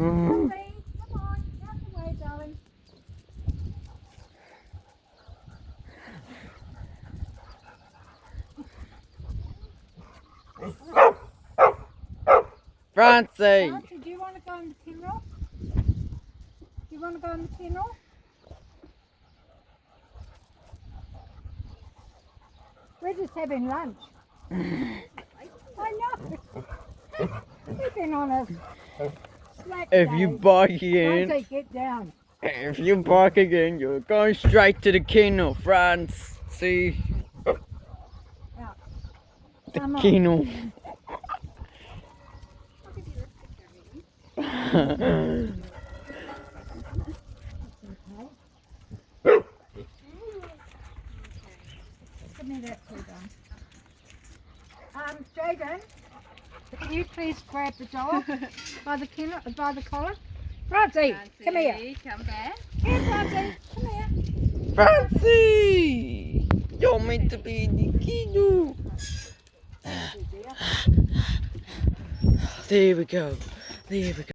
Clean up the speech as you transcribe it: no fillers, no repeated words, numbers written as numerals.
Come on, out the way, darling. Francie! Francie, do you want to go in the kennel? Do you want to go in the kennel? We're just having lunch. I know. We've been on a slack If day. you bark again, Francie, get down. if you bark again, you're going straight to the kennel, Francie. Out. The Come on. kennel. Give me that too, darling. Jaden, can you please grab the dog by the collar? Francie, come here. Come back. Here, Francie, come here. Francie! You're meant to be in the kennel. There we go. There we go.